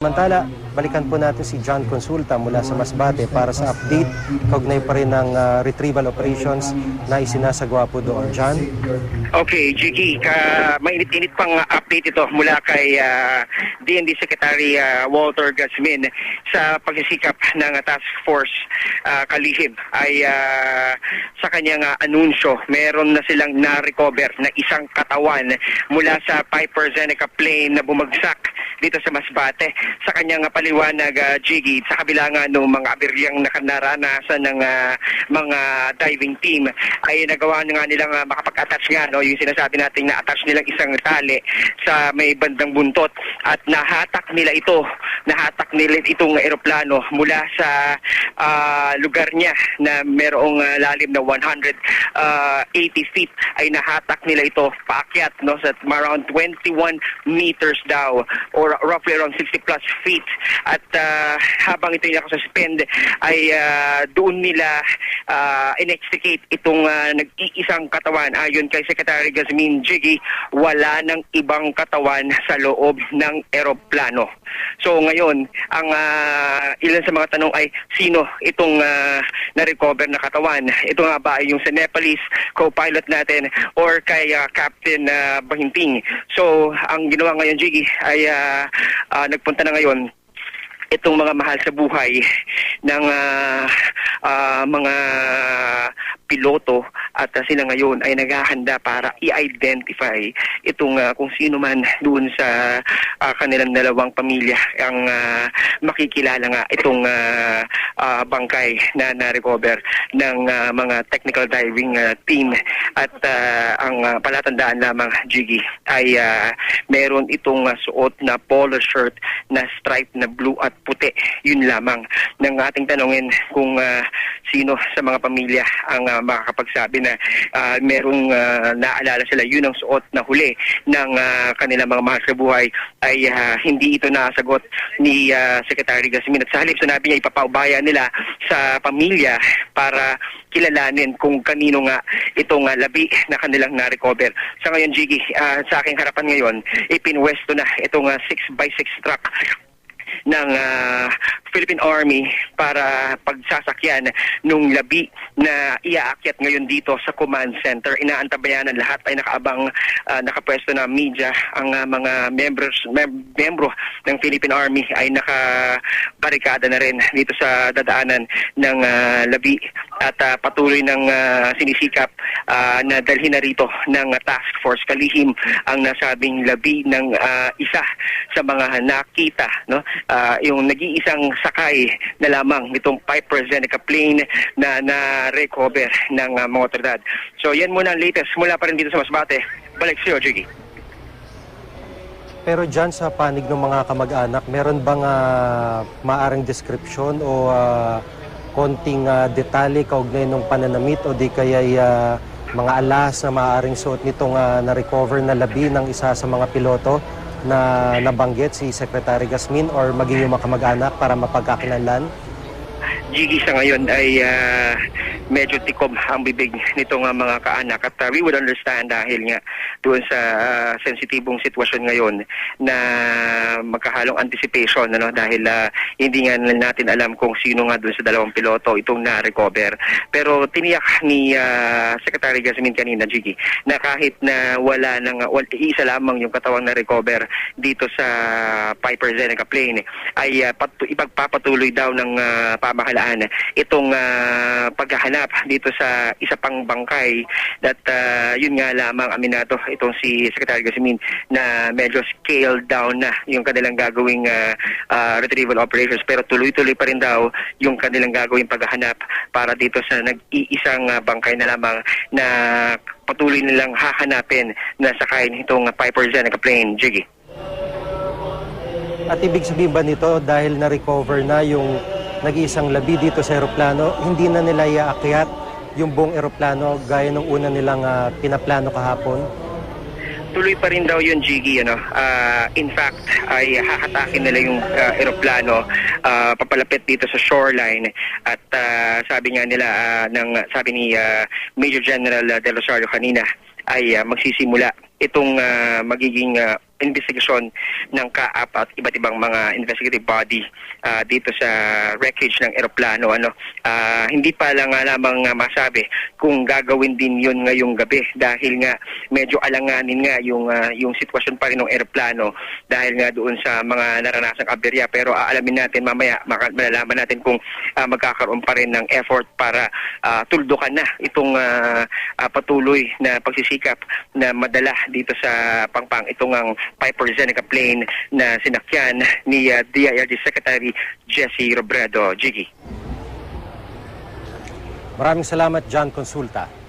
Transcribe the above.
Samantala, balikan po natin si John Consulta mula sa Masbate para sa update kaugnay pa rin ng retrieval operations na isinasagawa po doon. John? Okay, Jiggy, mainit-init pang update ito mula kay DND Secretary Walter Gazmin sa pagsisikap ng Task Force Kalihim ay sa kanyang anunsyo, meron na silang na-recover na isang katawan mula sa Piper Zeneca plane na bumagsak dito sa Masbate. Sa kanyang paliwanag, Jiggy, sa kabila nga ng mga abiryang nakanaranasan ng mga diving team, ay nagawa na nga nilang makapag-attach nga, no, yung sinasabi natin na attach nilang isang tali sa may bandang buntot at nahatak nila itong eroplano mula sa lugar niya na merong lalim na 180 feet ay nahatak nila ito paakyat, no, sa around 21 meters daw or roughly around 60 plus feet at habang ito yung nakasuspend ay doon nila in-extricate itong nag-iisang katawan. Ayon kay Secretary Gazmin, Jiggy, wala ng ibang katawan sa loob ng eroplano. So ngayon, ang ilan sa mga tanong ay sino itong na-recover na katawan? Ito nga ba ay yung sa Nepalese co-pilot natin or kay Captain Bahinting? So ang ginawa ngayon, Jiggy, ay nagpunta na ngayon itong mga mahal sa buhay ng mga piloto at sila ngayon ay naghahanda para i-identify itong kung sino man doon sa kanilang dalawang pamilya ang makikilala nga itong bangkay na na-recover ng mga technical diving team at ang palatandaan lamang, Jiggy, ay meron itong suot na polo shirt na stripe na blue at puti. Yun lamang ng ating tanongin kung sino sa mga pamilya ang makakapagsabi na merong naalala sila. Yun ang suot na huli ng kanilang mga mahal sa buhay ay hindi ito nasagot ni Secretary Gazmin. At sa halip sinabi niya ipapaubaya nila sa pamilya para kilalanin kung kanino nga itong labi na kanilang na-recover. Sa ngayon, Jiggy, sa aking harapan ngayon, ipinwesto na itong 6x6 truck ng Philippine Army para pagsasakyan nung labi na iaakyat ngayon dito sa command center. Inaantabayanan, lahat ay nakaabang, nakapwesto na media. Ang mga membro ng Philippine Army ay nakabarikada na rin dito sa dadaanan ng labi at patuloy ng sinisikap na dalhin na rito ng Task Force Kalihim ang nasabing labi ng isa sa mga nakita, no? Yung nag-iisang sakay na lamang nitong Piper Zeneca plane na na-recover ng mga otoridad. So yan muna ang latest mula pa rin dito sa Masbate. Balik sa iyo, Jiggy. Pero dyan sa panig ng mga kamag-anak, meron bang maaring description o konting detalye kaugnay ng pananamit o di kaya mga alas na maaaring suot nitong na-recover na labi ng isa sa mga piloto na nabanggit si Secretary Gazmin or maging yung mga kamag-anak para mapagkakilanlan? Jiggy, sa ngayon ay medyo tikom ang bibig nitong mga kaanak at we would understand dahil nga doon sa sensitibong sitwasyon ngayon na magkahalong anticipation, ano, dahil hindi nga natin alam kung sino nga doon sa dalawang piloto itong na-recover. Pero tiniyak ni Secretary Gazmin kanina, Jiggy, na kahit na wala isa lamang yung katawang na-recover dito sa Piper Zeneca plane ay ipagpapatuloy daw ng pamahalaan itong paghahanap dito sa isa pang bangkay at yun nga lamang aminado itong si Secretary Gazmin na medyo scaled down na yung kanilang gagawing retrieval operations, pero tuloy-tuloy pa rin daw yung kanilang gagawing paghahanap para dito sa nag-iisang bangkay na lamang na patuloy nilang hahanapin na sakay nitong Piper Zeneca plane, Jiggy. At ibig sabihin ba nito dahil na-recover na yung nag-iisang labi dito sa eroplano, hindi na nila iaakyat yung buong eroplano gaya ng una nilang pinaplano kahapon? Tuloy pa rin daw yun, Jiggy. In fact, ay hahatakin nila yung eroplano papalapit dito sa shoreline at sabi nga nila, sabi ni Major General De Rosario kanina, ay magsisimula itong magiging investigasyon ng CAAP at iba't ibang mga investigative body dito sa wreckage ng eroplano. Hindi pa lang lamang masabi kung gagawin din yun ngayong gabi dahil nga medyo alanganin nga yung sitwasyon pa rin ng eroplano dahil nga doon sa mga naranasang aberya. Pero aalamin natin mamaya, malalaman natin kung magkakaroon pa rin ng effort para tuldukan na itong patuloy na pagsisikap na madala dito sa Pangpang itong ang Piper Zeneca plane na sinakyan ni DIRG Secretary Jesse Robredo. Jiggy. Maraming salamat, John Consulta.